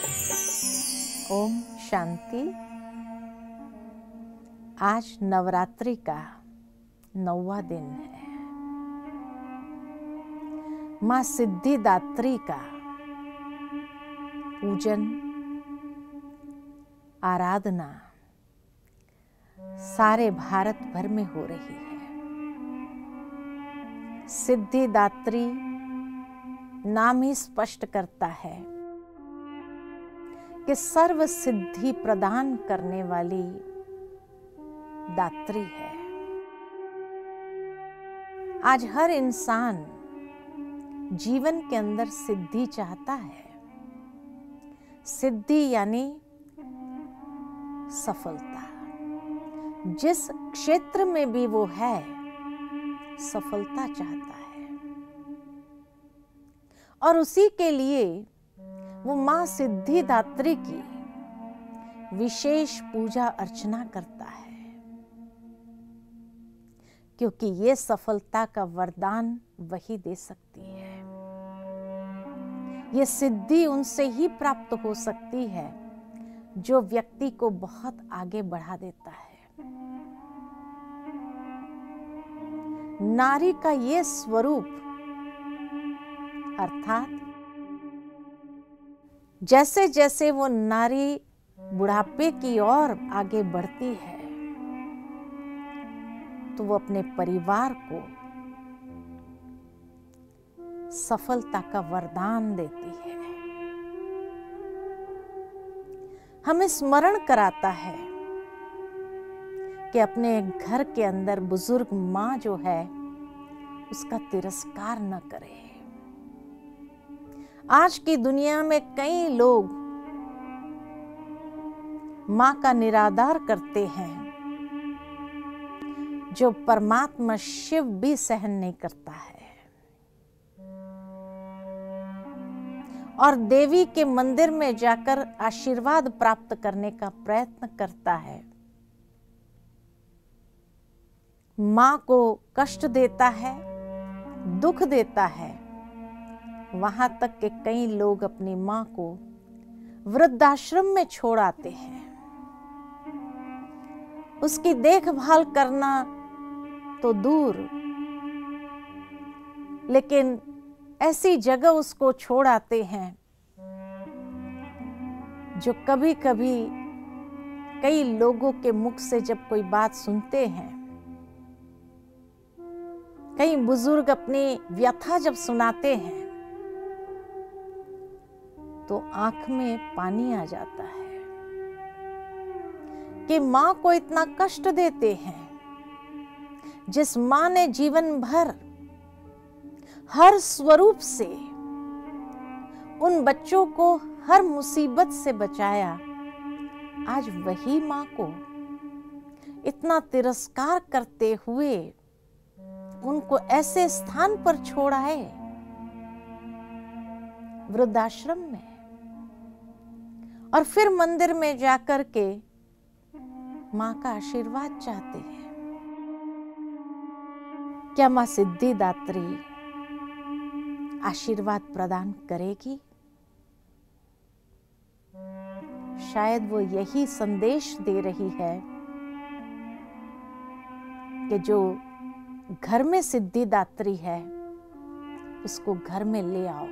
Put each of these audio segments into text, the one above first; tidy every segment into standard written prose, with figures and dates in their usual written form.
ओम शांति। आज नवरात्रि का 9वां दिन है। माँ सिद्धिदात्री का पूजन, आराधना सारे भारत भर में हो रही है। सिद्धिदात्री नाम ही स्पष्ट करता है कि सर्व सिद्धि प्रदान करने वाली दात्री है। आज हर इंसान जीवन के अंदर सिद्धि चाहता है। सिद्धि यानी सफलता। जिस क्षेत्र में भी वो है, सफलता चाहता है और उसी के लिए वो माँ सिद्धिदात्री की विशेष पूजा अर्चना करता है, क्योंकि ये सफलता का वरदान वही दे सकती है। ये सिद्धि उनसे ही प्राप्त हो सकती है जो व्यक्ति को बहुत आगे बढ़ा देता है। नारी का ये स्वरूप अर्थात जैसे जैसे वो नारी बुढ़ापे की ओर आगे बढ़ती है तो वो अपने परिवार को सफलता का वरदान देती है। हमें स्मरण कराता है कि अपने घर के अंदर बुजुर्ग माँ जो है उसका तिरस्कार न करें। आज की दुनिया में कई लोग माँ का निरादर करते हैं जो परमात्मा शिव भी सहन नहीं करता है और देवी के मंदिर में जाकर आशीर्वाद प्राप्त करने का प्रयत्न करता है। माँ को कष्ट देता है, दुख देता है। वहां तक कि कई लोग अपनी माँ को वृद्धाश्रम में छोड़ आते हैं। उसकी देखभाल करना तो दूर, लेकिन ऐसी जगह उसको छोड़ आते हैं जो कभी कभी कई लोगों के मुख से जब कोई बात सुनते हैं, कई बुजुर्ग अपनी व्यथा जब सुनाते हैं तो आंख में पानी आ जाता है कि मां को इतना कष्ट देते हैं। जिस मां ने जीवन भर हर स्वरूप से उन बच्चों को हर मुसीबत से बचाया, आज वही मां को इतना तिरस्कार करते हुए उनको ऐसे स्थान पर छोड़ आए, वृद्धाश्रम में, और फिर मंदिर में जाकर के मां का आशीर्वाद चाहते हैं। क्या मां सिद्धिदात्री आशीर्वाद प्रदान करेगी? शायद वो यही संदेश दे रही है कि जो घर में सिद्धिदात्री है उसको घर में ले आओ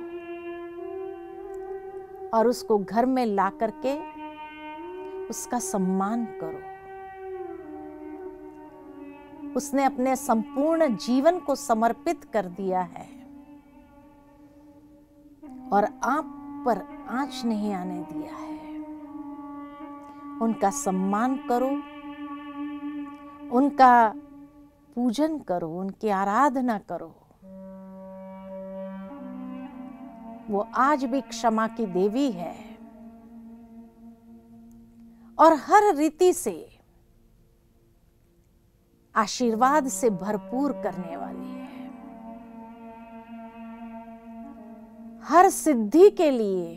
और उसको घर में ला करके उसका सम्मान करो। उसने अपने संपूर्ण जीवन को समर्पित कर दिया है और आप पर आंच नहीं आने दिया है। उनका सम्मान करो, उनका पूजन करो, उनकी आराधना करो। वो आज भी क्षमा की देवी है और हर रीति से आशीर्वाद से भरपूर करने वाली है। हर सिद्धि के लिए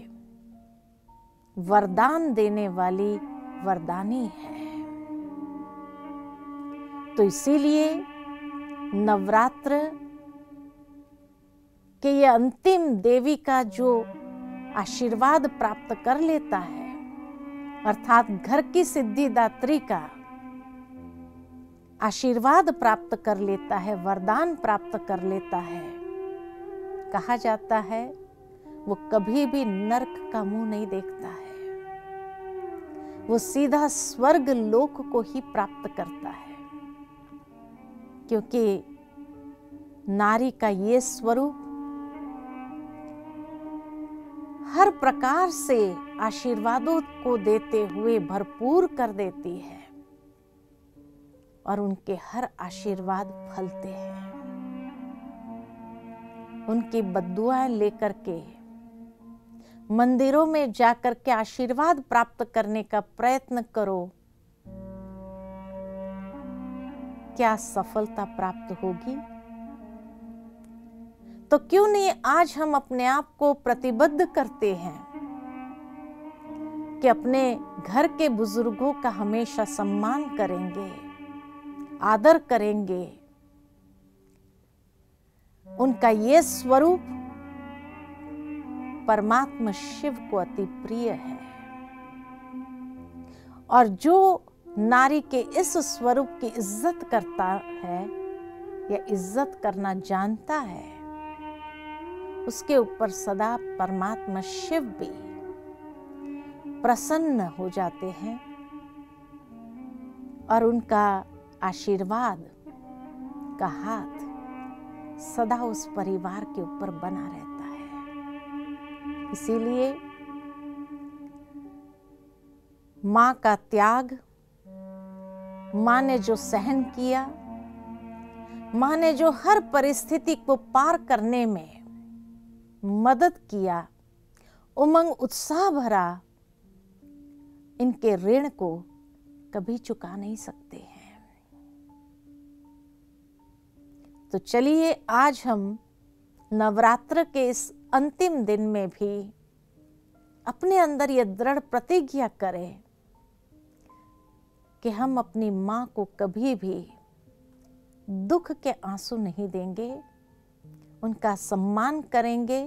वरदान देने वाली वरदानी है। तो इसीलिए नवरात्र के ये अंतिम देवी का जो आशीर्वाद प्राप्त कर लेता है, अर्थात घर की सिद्धिदात्री का आशीर्वाद प्राप्त कर लेता है, वरदान प्राप्त कर लेता है, कहा जाता है वो कभी भी नरक का मुंह नहीं देखता है, वो सीधा स्वर्ग लोक को ही प्राप्त करता है। क्योंकि नारी का ये स्वरूप हर प्रकार से आशीर्वादों को देते हुए भरपूर कर देती है और उनके हर आशीर्वाद फलते हैं। उनकी बद्दुआएं लेकर के मंदिरों में जाकर के आशीर्वाद प्राप्त करने का प्रयत्न करो, क्या सफलता प्राप्त होगी? तो क्यों नहीं आज हम अपने आप को प्रतिबद्ध करते हैं कि अपने घर के बुजुर्गों का हमेशा सम्मान करेंगे, आदर करेंगे। उनका ये स्वरूप परमात्मा शिव को अति प्रिय है और जो नारी के इस स्वरूप की इज्जत करता है या इज्जत करना जानता है, उसके ऊपर सदा परमात्मा शिव भी प्रसन्न हो जाते हैं और उनका आशीर्वाद का हाथ सदा उस परिवार के ऊपर बना रहता है। इसीलिए मां का त्याग, मां ने जो सहन किया, मां ने जो हर परिस्थिति को पार करने में मदद किया, उमंग उत्साह भरा, इनके ऋण को कभी चुका नहीं सकते हैं। तो चलिए आज हम नवरात्र के इस अंतिम दिन में भी अपने अंदर यह दृढ़ प्रतिज्ञा करें कि हम अपनी मां को कभी भी दुख के आंसू नहीं देंगे, उनका सम्मान करेंगे।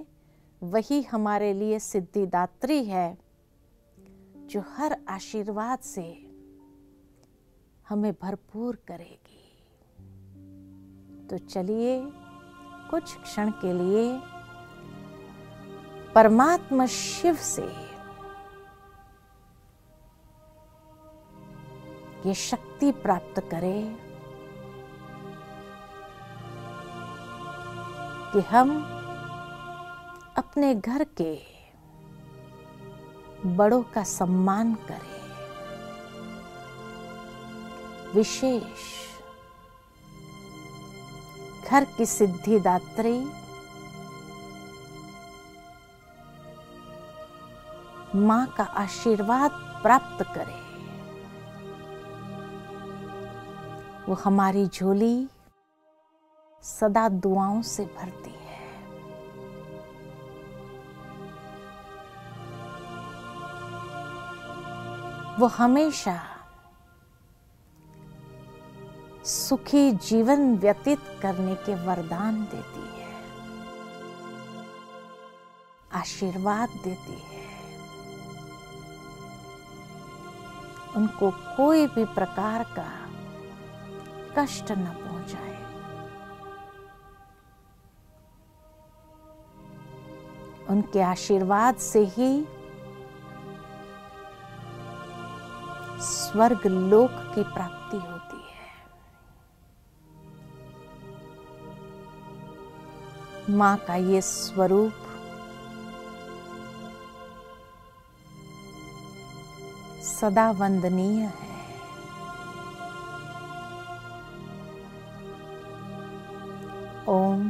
वही हमारे लिए सिद्धिदात्री है जो हर आशीर्वाद से हमें भरपूर करेगी। तो चलिए कुछ क्षण के लिए परमात्मा शिव से ये शक्ति प्राप्त करें कि हम अपने घर के बड़ों का सम्मान करें। विशेष घर की सिद्धिदात्री मां का आशीर्वाद प्राप्त करें। वो हमारी झोली सदा दुआओं से भरती है। वो हमेशा सुखी जीवन व्यतीत करने के वरदान देती है, आशीर्वाद देती है। उनको कोई भी प्रकार का कष्ट न पहुंचाए। उनके आशीर्वाद से ही स्वर्ग लोक की प्राप्ति होती है। मां का ये स्वरूप सदा वंदनीय है। ओम